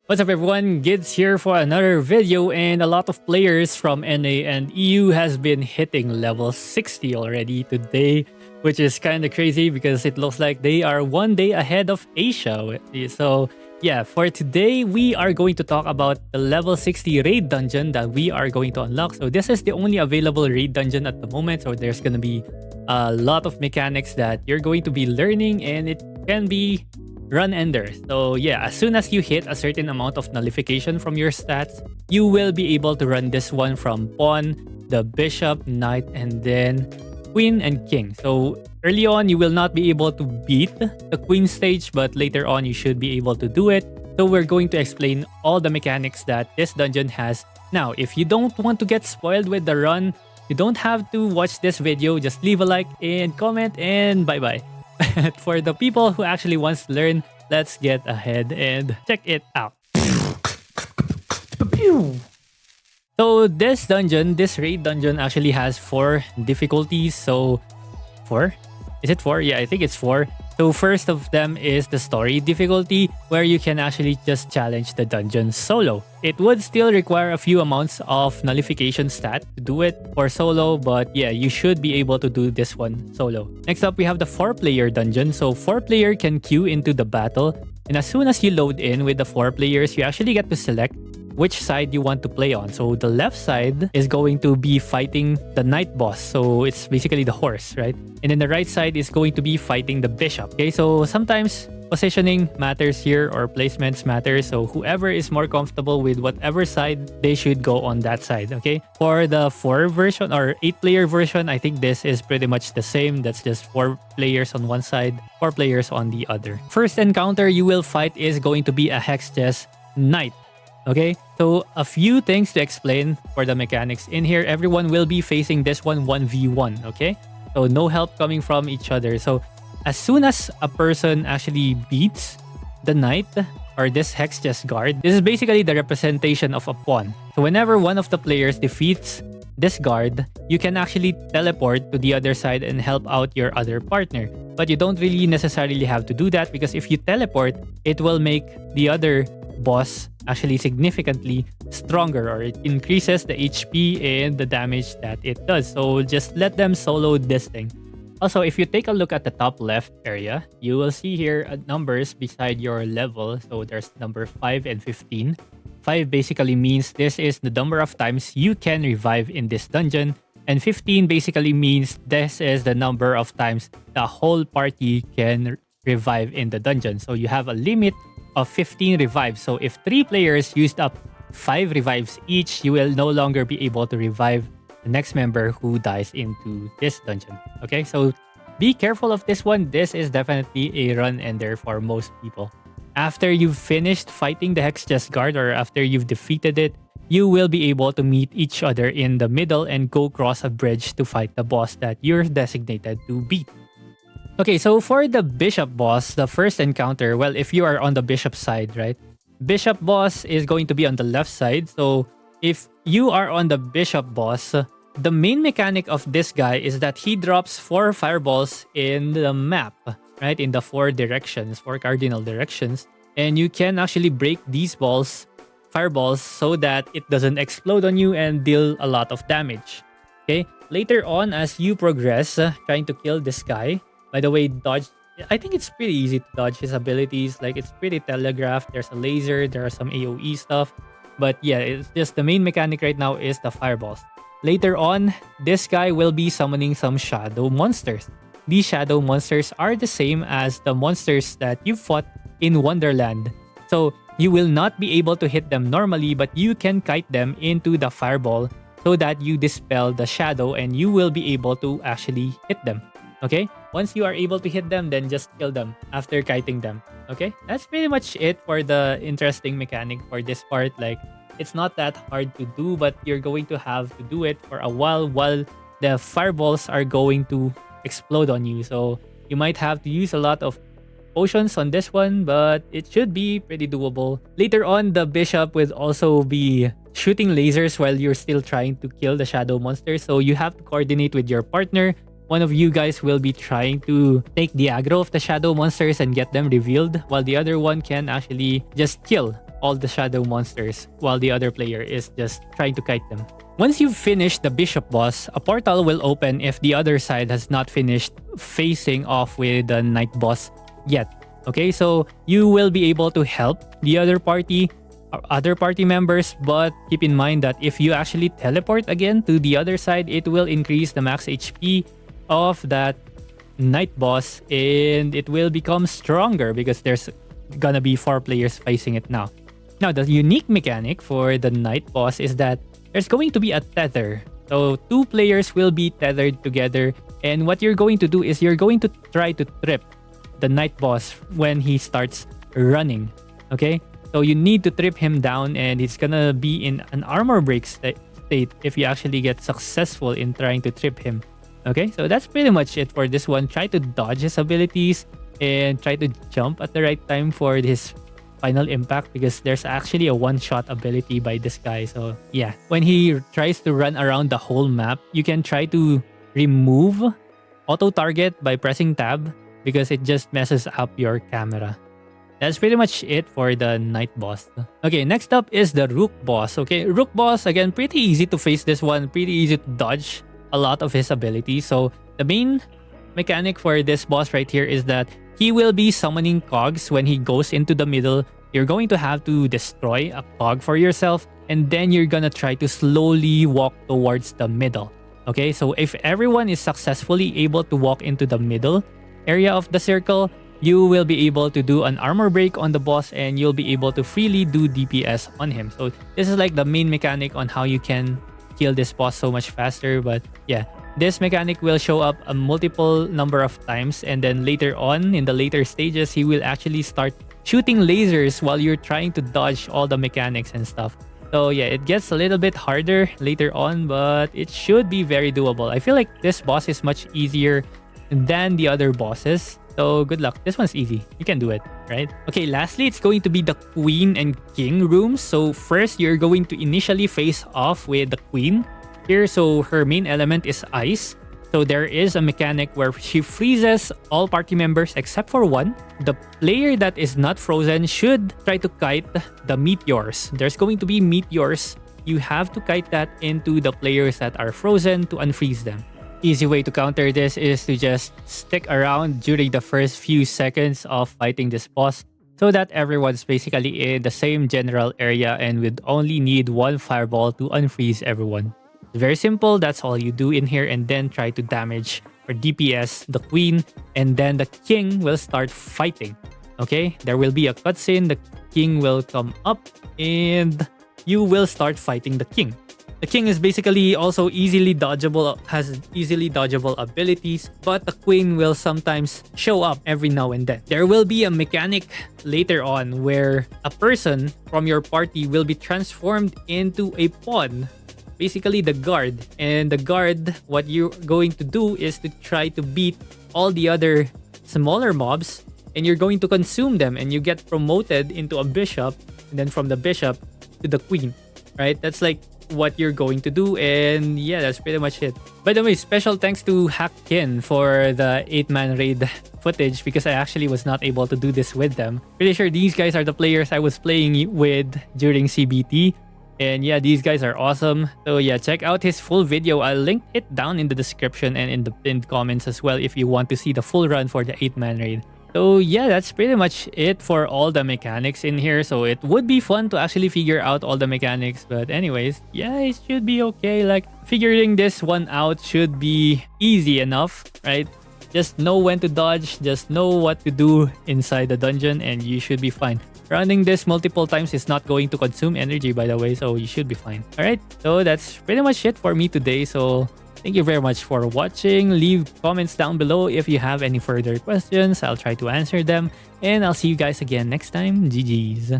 What's up everyone, Gids here for another video, and a lot of players from NA and EU has been hitting level 60 already today, which is kind of crazy because it looks like they are one day ahead of Asia. So yeah, for today we are going to talk about the level 60 raid dungeon that we are going to unlock. So this is the only available raid dungeon at the moment, so there's going to be a lot of mechanics that you're going to be learning, and it can be run ender. So yeah, as soon as you hit a certain amount of nullification from your stats, you will be able to run this one from pawn, the bishop, knight, and then queen and king. So early on, you will not be able to beat the queen stage, but later on, you should be able to do it. So we're going to explain all the mechanics that this dungeon has. Now, if you don't want to get spoiled with the run, you don't have to watch this video. Just leave a like and comment, and bye-bye. For the people who actually wants to learn, let's get ahead and check it out. So this dungeon, this raid dungeon actually has 4 difficulties. So 4? Is it 4? Yeah, I think it's 4. So first of them is the story difficulty, where you can actually just challenge the dungeon solo. It would still require a few amounts of nullification stat to do it for solo, but yeah, you should be able to do this one solo. Next up, we have the 4-player dungeon. So 4-player can queue into the battle, and as soon as you load in with the 4 players, you actually get to select which side you want to play on. So the left side is going to be fighting the knight boss. So it's basically the horse, right? And then the right side is going to be fighting the bishop. Okay, so sometimes positioning matters here, or placements matter. So whoever is more comfortable with whatever side, they should go on that side. Okay, for the 4 version or 8-player version, I think this is pretty much the same. That's just 4 players on one side, 4 players on the other. First encounter you will fight is going to be a HexChess knight. Okay, so a few things to explain for the mechanics in here. Everyone will be facing this one 1v1, okay? So no help coming from each other. So as soon as a person actually beats the knight or this HexChess guard, this is basically the representation of a pawn. So whenever one of the players defeats this guard, you can actually teleport to the other side and help out your other partner. But you don't really necessarily have to do that, because if you teleport, it will make the other boss actually significantly stronger, or it increases the HP and the damage that it does. So just let them solo this thing. Also, if you take a look at the top left area, you will see here numbers beside your level. So there's number 5 and 15. 5 basically means this is the number of times you can revive in this dungeon, and 15 basically means this is the number of times the whole party can revive in the dungeon. So you have a limit of 15 revives. So if 3 players used up 5 revives each, you will no longer be able to revive the next member who dies into this dungeon. Okay, so be careful of this one. This is definitely a run ender for most people. After you've finished fighting the HexChess guard, or after you've defeated it, you will be able to meet each other in the middle and go cross a bridge to fight the boss that you're designated to beat. Okay, so for the bishop boss, the first encounter, well, if you are on the bishop side, right? Bishop boss is going to be on the left side. So if you are on the bishop boss, the main mechanic of this guy is that he drops 4 fireballs in the map, right? In the 4 directions, 4 cardinal directions. And you can actually break these fireballs, so that it doesn't explode on you and deal a lot of damage. Okay, later on, as you progress, trying to kill this guy. By the way, dodge, I think it's pretty easy to dodge his abilities. Like, it's pretty telegraphed. There's a laser, there are some AoE stuff. But yeah, it's just the main mechanic right now is the fireballs. Later on, this guy will be summoning some shadow monsters. These shadow monsters are the same as the monsters that you fought in Wonderland. So you will not be able to hit them normally, but you can kite them into the fireball so that you dispel the shadow, and you will be able to actually hit them. Okay, once you are able to hit them, then just kill them after kiting them. Okay, that's pretty much it for the interesting mechanic for this part. Like, it's not that hard to do, but you're going to have to do it for a while the fireballs are going to explode on you. So you might have to use a lot of potions on this one, but it should be pretty doable. Later on, the bishop will also be shooting lasers while you're still trying to kill the shadow monster. So you have to coordinate with your partner. One of you guys will be trying to take the aggro of the shadow monsters and get them revealed, while the other one can actually just kill all the shadow monsters while the other player is just trying to kite them. Once you've finished the bishop boss, a portal will open if the other side has not finished facing off with the knight boss yet. Okay, so you will be able to help the other party or other party members, but keep in mind that if you actually teleport again to the other side, it will increase the max HP of that knight boss and it will become stronger because there's gonna be 4 players facing it now. Now, the unique mechanic for the knight boss is that there's going to be a tether. So 2 players will be tethered together, and what you're going to do is you're going to try to trip the knight boss when he starts running. Okay? So you need to trip him down, and it's gonna be in an armor break state if you actually get successful in trying to trip him. Okay, so that's pretty much it for this one. Try to dodge his abilities and try to jump at the right time for his final impact, because there's actually a one-shot ability by this guy. So yeah, when he tries to run around the whole map, you can try to remove auto target by pressing tab, because it just messes up your camera. That's pretty much it for the knight boss. Okay, next up is the Rook Boss. Okay, Rook Boss, again, pretty easy to face this one. Pretty easy to dodge a lot of his abilities. So the main mechanic for this boss right here is that he will be summoning cogs when he goes into the middle. You're going to have to destroy a cog for yourself, and then you're gonna try to slowly walk towards the middle. Okay, so if everyone is successfully able to walk into the middle area of the circle, you will be able to do an armor break on the boss, and you'll be able to freely do DPS on him. So this is like the main mechanic on how you can kill this boss so much faster. But yeah, this mechanic will show up a multiple number of times, and then later on in the later stages, he will actually start shooting lasers while you're trying to dodge all the mechanics and stuff. So yeah, it gets a little bit harder later on, but it should be very doable. I feel like this boss is much easier than the other bosses. So good luck. This one's easy. You can do it, right? Okay, lastly, it's going to be the queen and king rooms. So first, you're going to initially face off with the queen here. So her main element is ice. So there is a mechanic where she freezes all party members except for one. The player that is not frozen should try to kite the meteors. There's going to be meteors. You have to kite that into the players that are frozen to unfreeze them. Easy way to counter this is to just stick around during the first few seconds of fighting this boss, so that everyone's basically in the same general area and would only need one fireball to unfreeze everyone. It's very simple. That's all you do in here, and then try to damage or DPS the queen, and then the king will start fighting. Okay, there will be a cutscene. The king will come up and you will start fighting the king. The king is basically also easily dodgeable, has easily dodgeable abilities, but the queen will sometimes show up every now and then. There will be a mechanic later on where a person from your party will be transformed into a pawn, basically the guard. And the guard, what you're going to do is to try to beat all the other smaller mobs, and you're going to consume them, and you get promoted into a bishop, and then from the bishop to the queen, right? That's like what you're going to do, and yeah, that's pretty much it. By the way, special thanks to HexChess for the 8-man raid footage, because I actually was not able to do this with them. Pretty sure these guys are the players I was playing with during CBT, and yeah, these guys are awesome. So yeah, check out his full video. I'll link it down in the description and in the pinned comments as well if you want to see the full run for the 8-man raid. So yeah, that's pretty much it for all the mechanics in here. So it would be fun to actually figure out all the mechanics. But anyways, yeah, it should be okay. Like, figuring this one out should be easy enough, right? Just know when to dodge, just know what to do inside the dungeon, and you should be fine. Running this multiple times is not going to consume energy, by the way, so you should be fine. Alright, so that's pretty much it for me today. So thank you very much for watching. Leave comments down below if you have any further questions. I'll try to answer them. And I'll see you guys again next time. GG's.